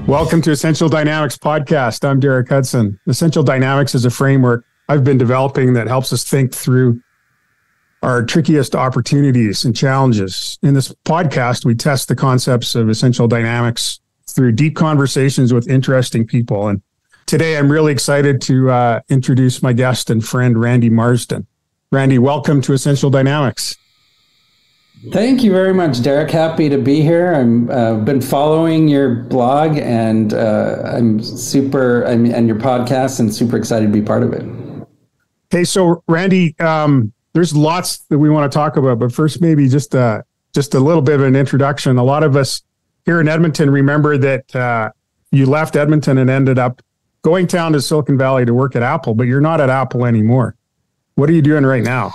Welcome to Essential Dynamics Podcast. I'm Derek Hudson. Essential Dynamics is a framework I've been developing that helps us think through our trickiest opportunities and challenges. In this podcast, we test the concepts of essential dynamics through deep conversations with interesting people. And today, I'm really excited to introduce my guest and friend, Randy Marsden. Randy, welcome to Essential Dynamics. Thank you very much, Derek. Happy to be here. I've been following your blog and and your podcast, and super excited to be part of it. Hey, so Randy, there's lots that we want to talk about, but first, maybe just a little bit of an introduction. A lot of us here in Edmonton remember that you left Edmonton and ended up going down to Silicon Valley to work at Apple, but you're not at Apple anymore. What are you doing right now?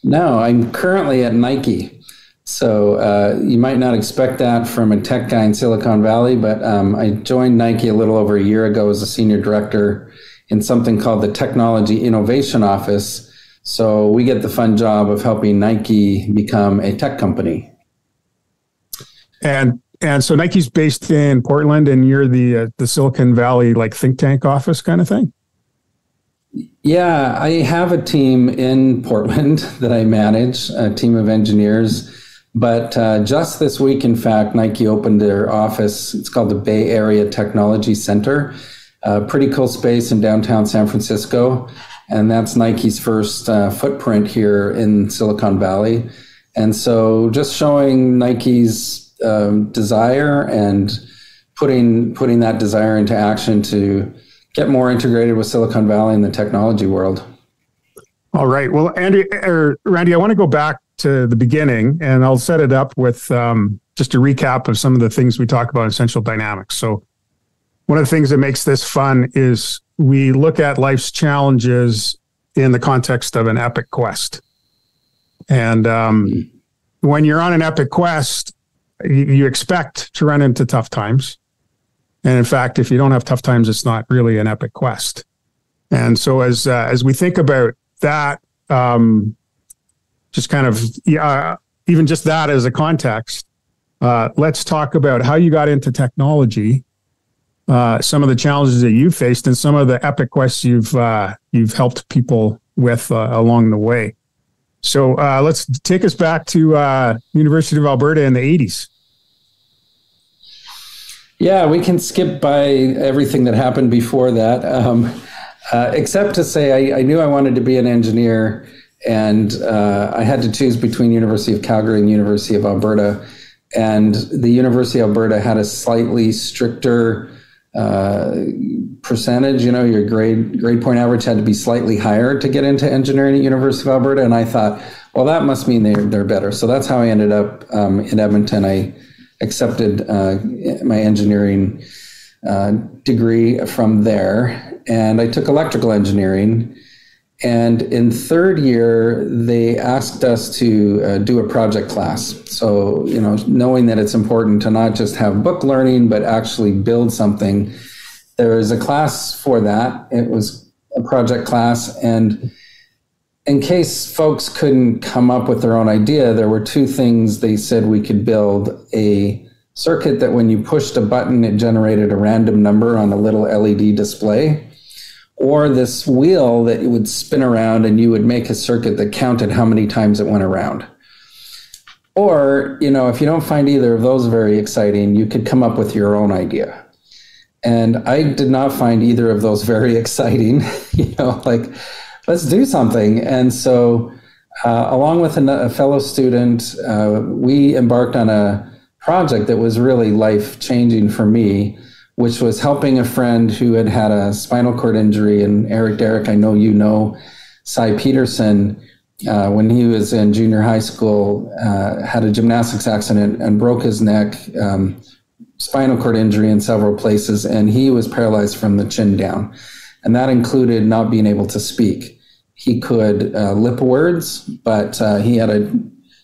No, I'm currently at Nike. So you might not expect that from a tech guy in Silicon Valley, but I joined Nike a little over a year ago as a senior director in something called the Technology Innovation Office. So we get the fun job of helping Nike become a tech company. And so Nike's based in Portland, and you're the Silicon Valley like think tank office kind of thing? Yeah, I have a team in Portland that I manage, a team of engineers. But just this week, in fact, Nike opened their office. It's called the Bay Area Technology Center. Pretty cool space in downtown San Francisco. And that's Nike's first footprint here in Silicon Valley. And so just showing Nike's desire and putting that desire into action to get more integrated with Silicon Valley and the technology world. All right. Well, Randy, I want to go back to the beginning, and I'll set it up with just a recap of some of the things we talk about in Essential Dynamics. So one of the things that makes this fun is we look at life's challenges in the context of an epic quest. And when you're on an epic quest, you expect to run into tough times. And in fact, if you don't have tough times, it's not really an epic quest. And so as we think about that, just kind of even just that as a context, let's talk about how you got into technology, some of the challenges that you faced, and some of the epic quests you've helped people with along the way. So let's take us back to University of Alberta in the 80s. Yeah, we can skip by everything that happened before that, except to say I knew I wanted to be an engineer, and I had to choose between University of Calgary and University of Alberta. And the University of Alberta had a slightly stricter percentage. You know, your grade point average had to be slightly higher to get into engineering at University of Alberta. And I thought, well, that must mean they're better. So that's how I ended up in Edmonton. I accepted my engineering degree from there, and I took electrical engineering. And in third year, they asked us to do a project class. So, you know, knowing that it's important to not just have book learning, but actually build something, there was a class for that. It was a project class, and in case folks couldn't come up with their own idea, there were two things they said we could build: a circuit that when you pushed a button, it generated a random number on a little LED display, or this wheel that would spin around and you would make a circuit that counted how many times it went around. Or, you know, if you don't find either of those very exciting, you could come up with your own idea. And I did not find either of those very exciting, you know, like, let's do something. And so along with a fellow student, we embarked on a project that was really life-changing for me, which was helping a friend who had a spinal cord injury. And Derek, I know you know Cy Peterson, when he was in junior high school, had a gymnastics accident and broke his neck, spinal cord injury in several places, and he was paralyzed from the chin down. And that included not being able to speak. He could lip words, but he had a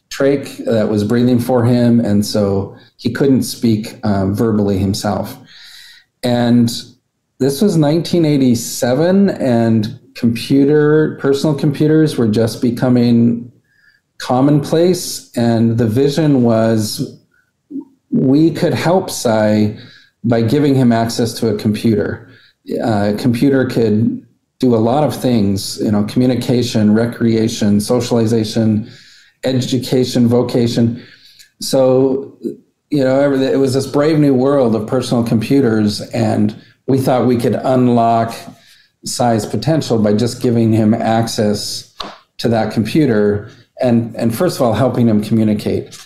trach that was breathing for him, and so he couldn't speak verbally himself. And this was 1987, and personal computers were just becoming commonplace. And the vision was we could help Cy by giving him access to a computer. A computer could do a lot of things, communication, recreation, socialization, education, vocation. So, it was this brave new world of personal computers, and we thought we could unlock Sai's potential by just giving him access to that computer and first of all, helping him communicate.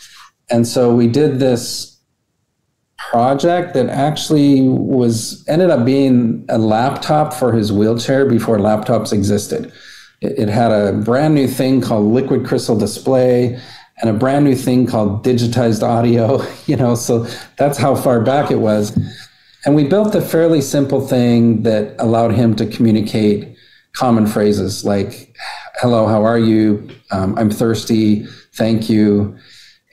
And so we did this project that actually ended up being a laptop for his wheelchair before laptops existed. It had a brand new thing called liquid crystal display and a brand new thing called digitized audio, so that's how far back it was. And we built a fairly simple thing that allowed him to communicate common phrases like, hello, how are you? I'm thirsty, thank you.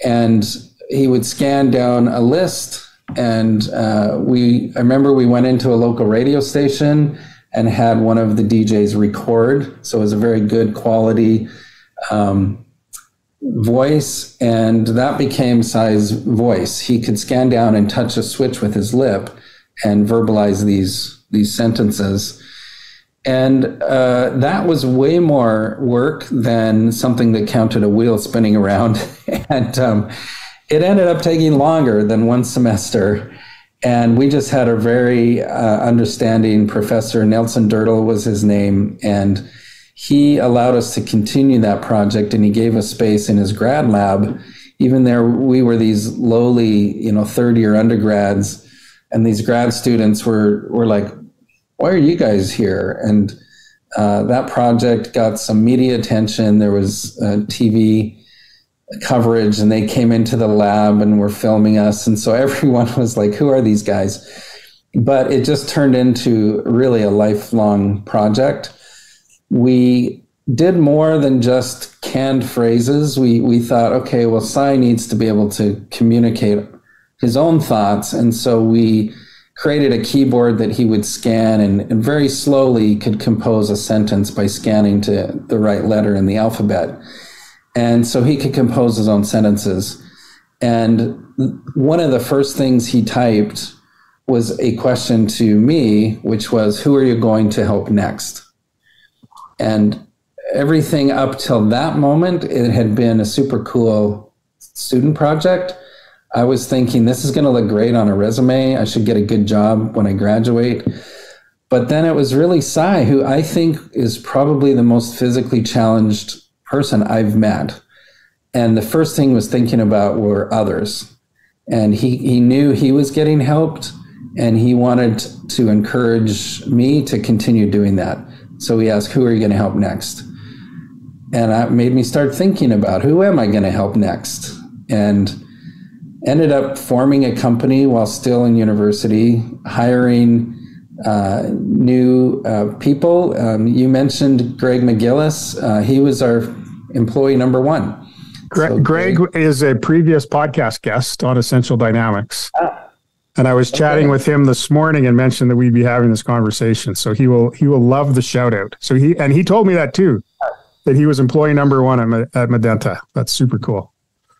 And he would scan down a list. And I remember we went into a local radio station and had one of the DJs record. So it was a very good quality voice. And that became Sai's voice. He could scan down and touch a switch with his lip and verbalize these sentences. And that was way more work than something that counted a wheel spinning around. And it ended up taking longer than one semester. And we just had a very understanding professor. Nelson Dirtle was his name. And he allowed us to continue that project. And he gave us space in his grad lab. Even there, we were these lowly, third-year undergrads. And these grad students were like, why are you guys here? And that project got some media attention. There was TV coverage, and they came into the lab and were filming us. And so everyone was like, who are these guys? But it just turned into really a lifelong project. We did more than just canned phrases. We thought, okay, well, Sai needs to be able to communicate his own thoughts. And so we created a keyboard that he would scan and very slowly could compose a sentence by scanning to the right letter in the alphabet. And so he could compose his own sentences. And one of the first things he typed was a question to me, which was, who are you going to help next? And everything up till that moment, it had been a super cool student project. I was thinking, this is going to look great on a resume. I should get a good job when I graduate. But then it was really Sai, who I think is probably the most physically challenged person I've met. And the first thing he was thinking about were others. And he knew he was getting helped, and he wanted to encourage me to continue doing that. So he asked, who are you going to help next? And that made me start thinking about, who am I going to help next? And ended up forming a company while still in university, hiring new people. You mentioned Greg McGillis. He was our employee number one. Greg is a previous podcast guest on Essential Dynamics. And I was chatting with him this morning and mentioned that we'd be having this conversation. So he will love the shout out. So he told me that too, that he was employee number one at Medenta. That's super cool.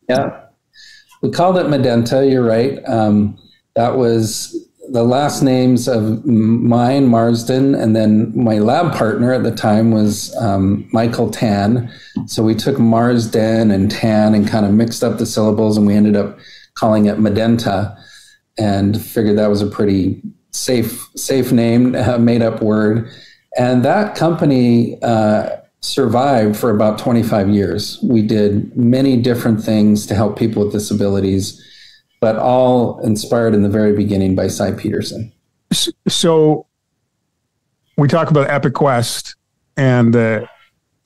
Yeah. We called it Medenta, you're right. That was the last names of mine, Marsden, and then my lab partner at the time was Michael Tan. So we took Marsden and Tan and kind of mixed up the syllables, and we ended up calling it Medenta, and figured that was a pretty safe name, made up word. And that company survived for about 25 years. We did many different things to help people with disabilities, but all inspired in the very beginning by Sai Peterson. So we talk about Epic Quest, and the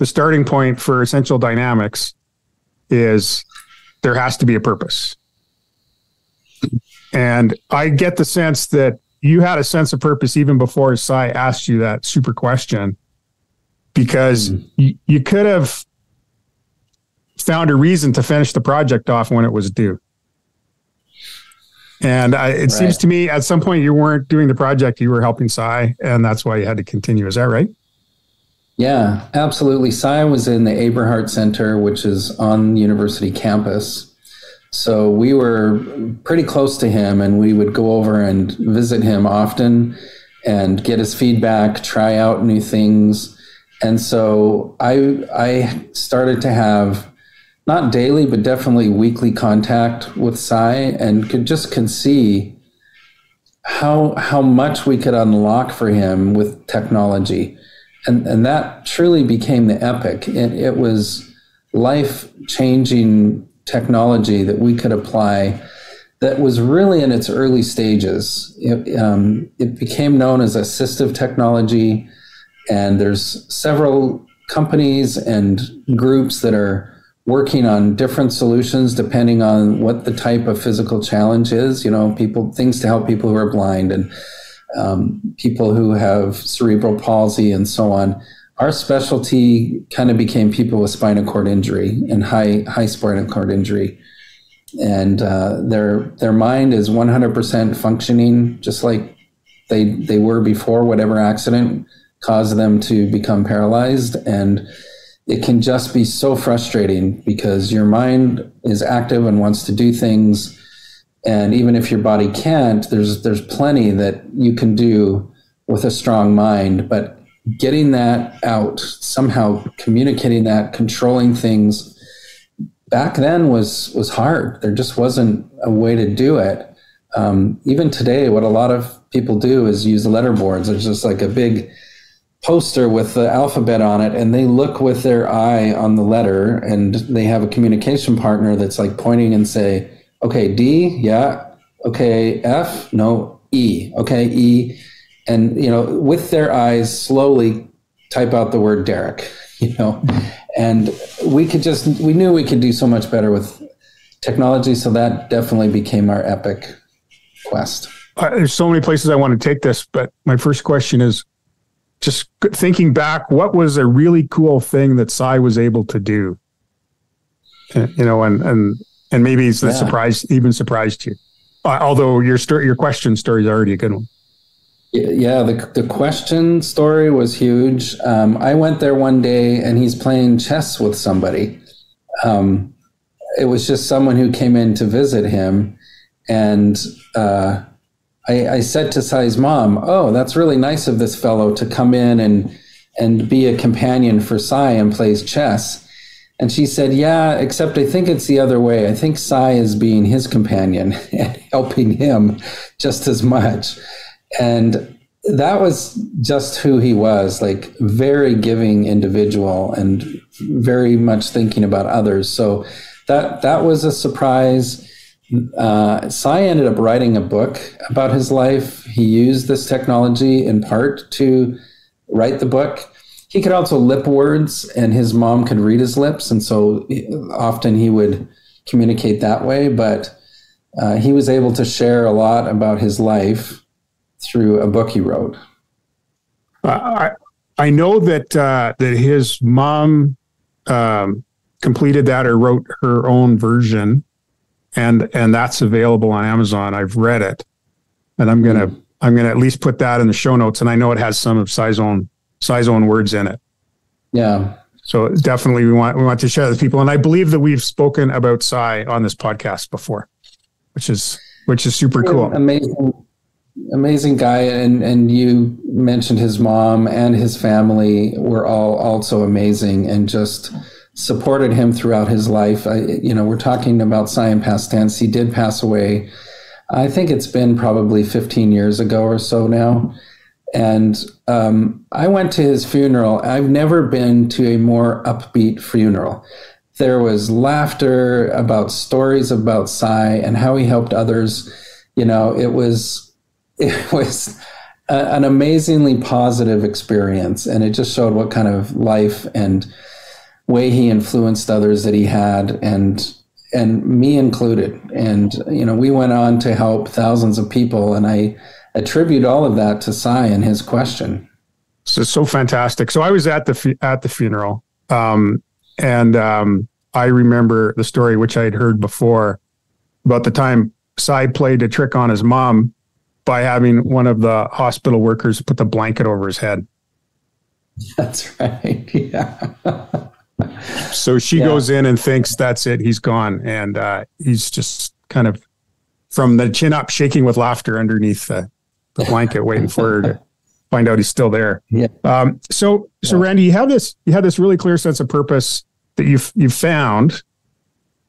starting point for Essential Dynamics is there has to be a purpose. And I get the sense that you had a sense of purpose even before Sai asked you that super question, because you could have found a reason to finish the project off when it was due. And it seems to me at some point you weren't doing the project, you were helping Sai, and that's why you had to continue. Is that right? Yeah, absolutely. Sai was in the Aberhart Center, which is on the university campus. So we were pretty close to him, and we would go over and visit him often and get his feedback, try out new things. And so I started to have not daily, but definitely weekly contact with Cy, and could see how much we could unlock for him with technology. And that truly became the epic. It was life-changing technology that we could apply that was really in its early stages. It became known as assistive technology, and there's several companies and groups that are working on different solutions depending on what the type of physical challenge is. Things to help people who are blind and people who have cerebral palsy and so on. Our specialty kind of became people with spinal cord injury and high spinal cord injury. And their mind is 100% functioning, just like they were before whatever accident caused them to become paralyzed. And it can just be so frustrating because your mind is active and wants to do things. And even if your body can't, there's plenty that you can do with a strong mind. But getting that out, somehow communicating that, controlling things, back then was hard. There just wasn't a way to do it. Even today, what a lot of people do is use letterboards. There's just like a big poster with the alphabet on it, and they look with their eye on the letter, and they have a communication partner that's like pointing and say, okay, D, yeah, okay, F, no, E, okay, E. And, with their eyes slowly type out the word Derek, and we knew we could do so much better with technology. So that definitely became our epic quest. There's so many places I want to take this, but my first question is just thinking back, what was a really cool thing that Cy was able to do? And maybe it's surprised you. Although your question story is already a good one. Yeah, the question story was huge. I went there one day and he's playing chess with somebody. It was just someone who came in to visit him. And I said to Cy's mom, oh, that's really nice of this fellow to come in and be a companion for Cy and plays chess. And she said, yeah, except I think it's the other way. I think Cy is being his companion and helping him just as much. And that was just who he was, like very giving individual and very much thinking about others. So that was a surprise. Cy ended up writing a book about his life. He used this technology in part to write the book. He could also lip words, and his mom could read his lips. And so often he would communicate that way. But he was able to share a lot about his life through a book he wrote. I know that his mom completed that or wrote her own version, and that's available on Amazon. I've read it, and I'm gonna at least put that in the show notes. And I know it has some of Cy's own words in it. Yeah. So definitely we want to share that with people. And I believe that we've spoken about Cy on this podcast before, which is super cool. Amazing guy. And you mentioned his mom and his family were all also amazing and just supported him throughout his life. We're talking about Cy in past tense. He did pass away. I think it's been probably 15 years ago or so now. And I went to his funeral. I've never been to a more upbeat funeral. There was laughter about stories about Cy and how he helped others. It was an amazingly positive experience, and it just showed what kind of life and way he influenced others that he had, and me included. And we went on to help thousands of people, and I attribute all of that to Cy and his question. So fantastic. So I was at the funeral, and I remember the story, which I had heard before, about the time Cy played a trick on his mom by having one of the hospital workers put the blanket over his head. That's right. Yeah. So she goes in and thinks that's it, he's gone. And he's just kind of from the chin up, shaking with laughter underneath the blanket, waiting for her to find out he's still there. Yeah. So Randy, you had this really clear sense of purpose that you found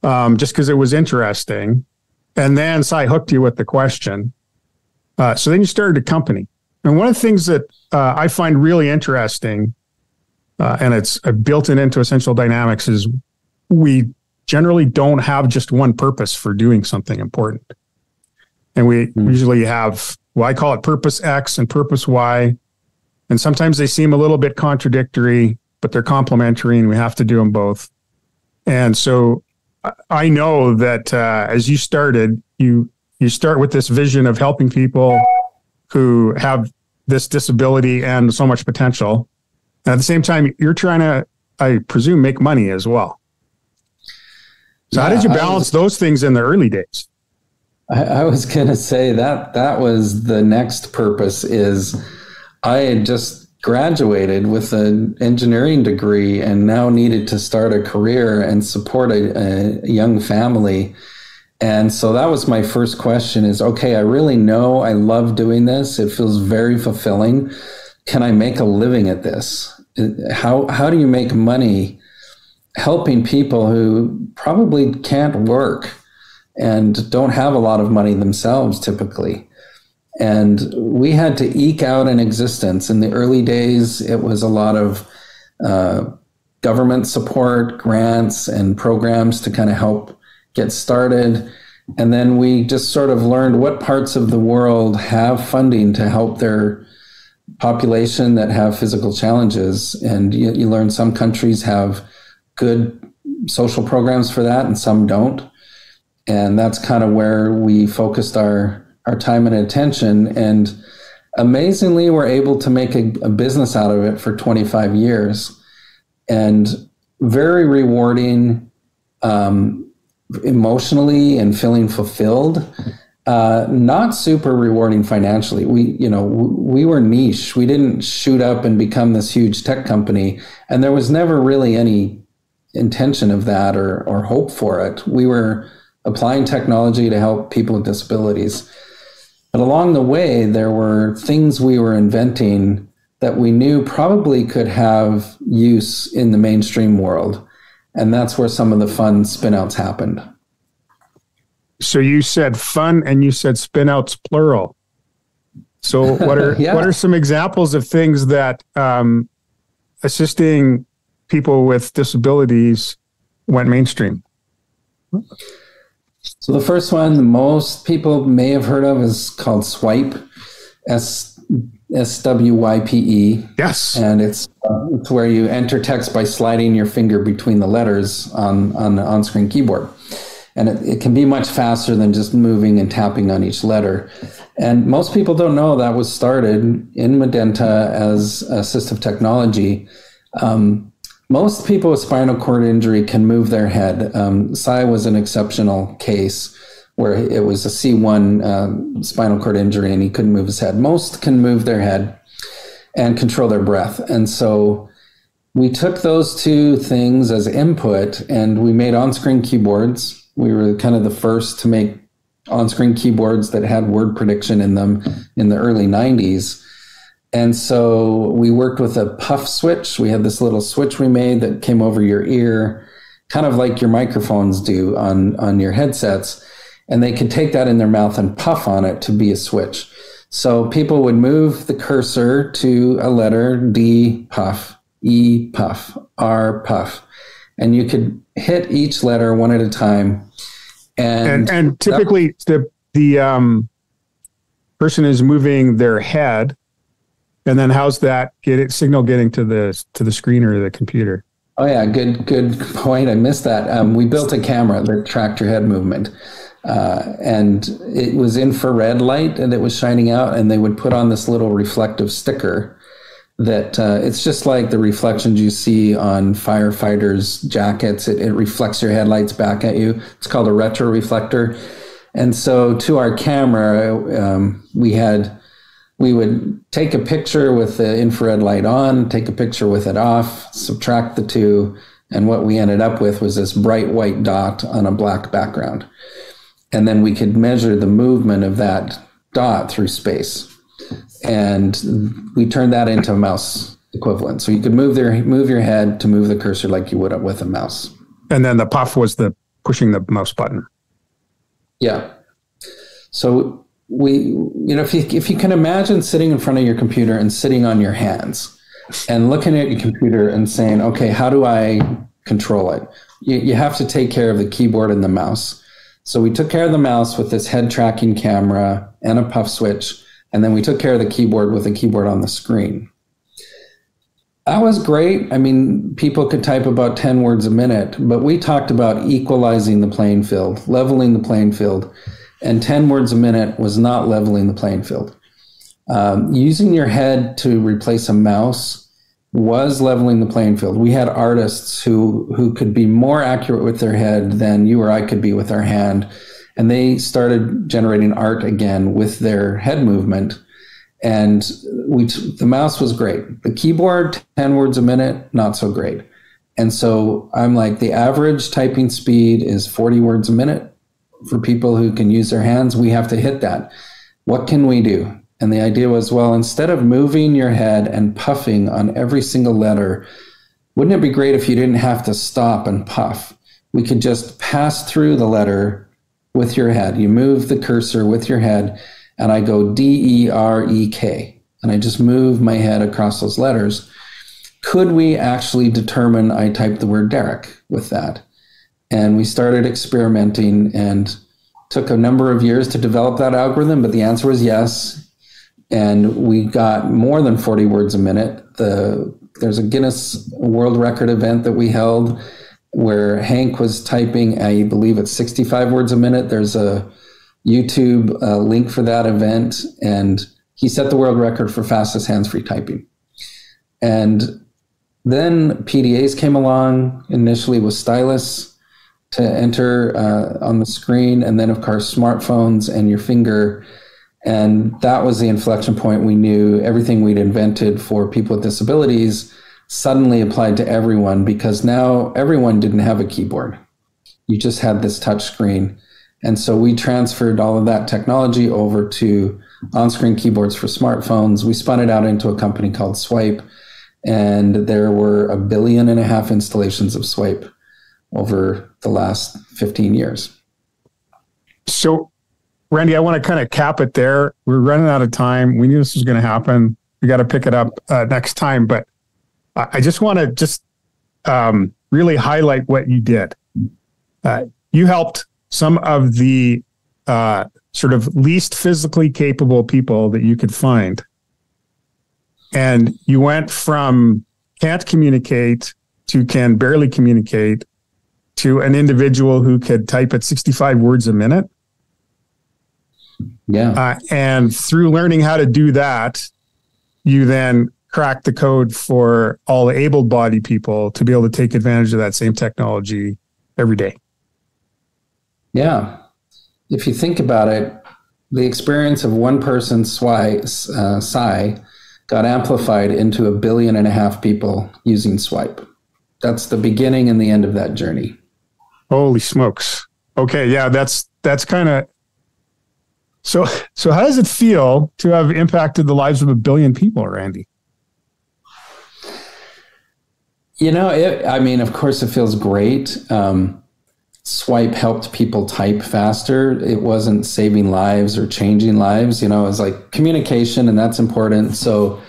just because it was interesting. And then Cy hooked you with the question. So then you started a company. And one of the things that I find really interesting, and it's built into Essential Dynamics, is we generally don't have just one purpose for doing something important. And we usually have, well, I call it purpose X and purpose Y. And sometimes they seem a little bit contradictory, but they're complementary and we have to do them both. And so I know that as you started, you start with this vision of helping people who have this disability and so much potential. And at the same time, you're trying to, I presume, make money as well. So how did you balance those things in the early days? I was going to say that was the next purpose. Is I had just graduated with an engineering degree and now needed to start a career and support a young family. And so that was my first question is, okay, I really know I love doing this. It feels very fulfilling. Can I make a living at this? How do you make money helping people who probably can't work and don't have a lot of money themselves typically? And we had to eke out an existence. In the early days, it was a lot of government support, grants, and programs to kind of help get started. And then we just sort of learned what parts of the world have funding to help their population that have physical challenges. And you learn some countries have good social programs for that and some don't. And that's kind of where we focused our time and attention. And amazingly, we're able to make a business out of it for 25 years. And very rewarding emotionally and feeling fulfilled. Not super rewarding financially. We were niche. We didn't shoot up and become this huge tech company. And there was never really any intention of that or hope for it. We were applying technology to help people with disabilities. But along the way, there were things we were inventing that we knew probably could have use in the mainstream world. And that's where some of the fun spin-outs happened. So you said fun and you said spin-outs plural. So what are what are some examples of things that assisting people with disabilities went mainstream? So the first one, the most people may have heard of, is called Swipe, SWYPE. Yes. And it's where you enter text by sliding your finger between the letters on the on-screen keyboard. And it can be much faster than just moving and tapping on each letter. And most people don't know that was started in Medenta as assistive technology. Most people with spinal cord injury can move their head. Cy was an exceptional case where it was a C1 spinal cord injury and he couldn't move his head. Most can move their head and control their breath. And so we took those two things as input and we made on-screen keyboards. We were kind of the first to make on-screen keyboards that had word prediction in them in the early 90s. And so we worked with a puff switch. We had this little switch we made that came over your ear, kind of like your microphones do on your headsets. And they could take that in their mouth and puff on it to be a switch. So people would move the cursor to a letter, D, puff, E, puff, R, puff. And you could hit each letter one at a time. And typically the person is moving their head. And then how's that signal getting to the screen or the computer? Oh yeah, good point. I missed that. We built a camera that tracked your head movement, and it was infrared light, and it was shining out. And they would put on this little reflective sticker that it's just like the reflections you see on firefighters' jackets. It reflects your headlights back at you. It's called a retroreflector. And so to our camera, we would take a picture with the infrared light on, take a picture with it off, subtract the two, And what we ended up with was this bright white dot on a black background. And then we could measure the movement of that dot through space. And we turned that into a mouse equivalent. So you could move your head to move the cursor like you would with a mouse. And then the puff was the pushing the mouse button. Yeah. So if you can imagine sitting in front of your computer and sitting on your hands and looking at your computer and saying, okay, how do I control it? You have to take care of the keyboard and the mouse. So we took care of the mouse with this head tracking camera and a puff switch. And then we took care of the keyboard with a keyboard on the screen. That was great. I mean, people could type about 10 words a minute, but we talked about equalizing the playing field, leveling the playing field, and 10 words a minute was not leveling the playing field. Using your head to replace a mouse was leveling the playing field. We had artists who could be more accurate with their head than you or I could be with our hand, and they started generating art again with their head movement. And the mouse was great. The keyboard, 10 words a minute, not so great. And so I'm like, the average typing speed is 40 words a minute for people who can use their hands. We have to hit that. What can we do? And the idea was, well, instead of moving your head and puffing on every single letter, wouldn't it be great if you didn't have to stop and puff? We could just pass through the letter with your head. You move the cursor with your head, and I go D-E-R-E-K, and I just move my head across those letters. Could we actually determine I typed the word Derek with that? And we started experimenting and took a number of years to develop that algorithm, but the answer was yes. And we got more than 40 words a minute. There's a Guinness World Record event that we held where Hank was typing, I believe it's 65 words a minute. There's a YouTube link for that event, and he set the world record for fastest hands-free typing. And then PDAs came along, initially with stylus to enter on the screen, and then of course smartphones and your finger. And that was the inflection point. We knew everything we'd invented for people with disabilities suddenly applied to everyone, because now everyone didn't have a keyboard. You just had this touch screen. And so we transferred all of that technology over to on-screen keyboards for smartphones. We spun it out into a company called Swipe, and there were 1.5 billion installations of Swipe over the last 15 years. So, Randy, I want to kind of cap it there. We're running out of time. We knew this was going to happen. We got to pick it up next time. But I just want to really highlight what you did. You helped some of the sort of least physically capable people that you could find. And you went from can't communicate to can barely communicate to an individual who could type at 65 words a minute. Yeah. And through learning how to do that, you then cracked the code for all able-bodied people to be able to take advantage of that same technology every day. Yeah. If you think about it, the experience of one person's sigh got amplified into 1.5 billion people using Swipe. That's the beginning and the end of that journey. Holy smokes. Okay. Yeah. That's kind of, so how does it feel to have impacted the lives of 1 billion people, Randy? Of course it feels great. Swipe helped people type faster. It wasn't saving lives or changing lives. It was like communication, and that's important. So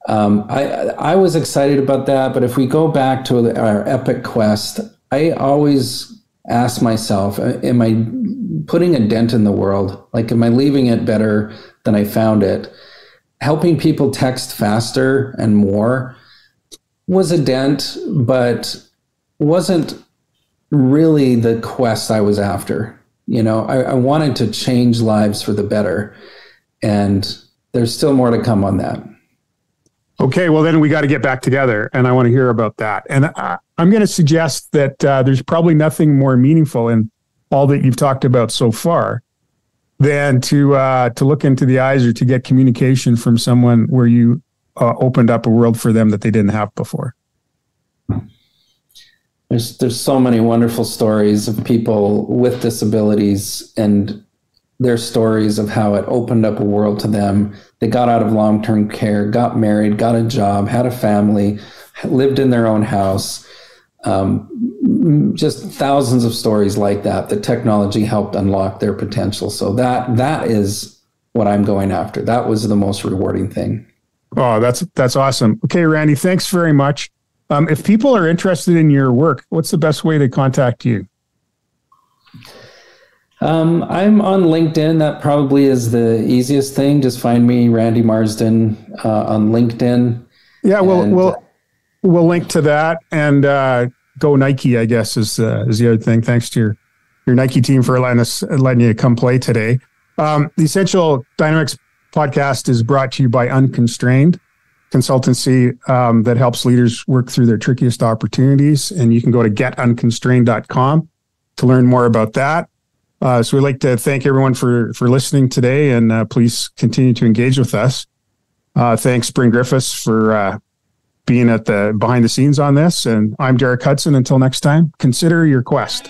I was excited about that. But if we go back to our epic quest, I always ask myself, am I putting a dent in the world? Like, am I leaving it better than I found it? Helping people text faster and more was a dent, but wasn't really the quest I was after. I wanted to change lives for the better, and there's still more to come on that. Okay, well then we got to get back together, and I want to hear about that. And I'm going to suggest that there's probably nothing more meaningful in all that you've talked about so far than to look into the eyes or to get communication from someone where you opened up a world for them that they didn't have before. There's so many wonderful stories of people with disabilities and their stories of how it opened up a world to them. They got out of long-term care, got married, got a job, had a family, lived in their own house. Just thousands of stories like that. The technology helped unlock their potential. So that is what I'm going after. That was the most rewarding thing. Oh, that's awesome. Okay, Randy, thanks very much. If people are interested in your work, what's the best way to contact you? I'm on LinkedIn. That probably is the easiest thing. Just find me, Randy Marsden, on LinkedIn. Yeah, we'll link to that, and go Nike, I guess, is the other thing. Thanks to your Nike team for letting you come play today. The Essential Dynamics podcast is brought to you by Unconstrained consultancy that helps leaders work through their trickiest opportunities. And you can go to getunconstrained.com to learn more about that. So we'd like to thank everyone for listening today, and please continue to engage with us. Thanks, Bryn Griffiths, for being at the behind the scenes on this. And I'm Derek Hudson. Until next time, consider your quest.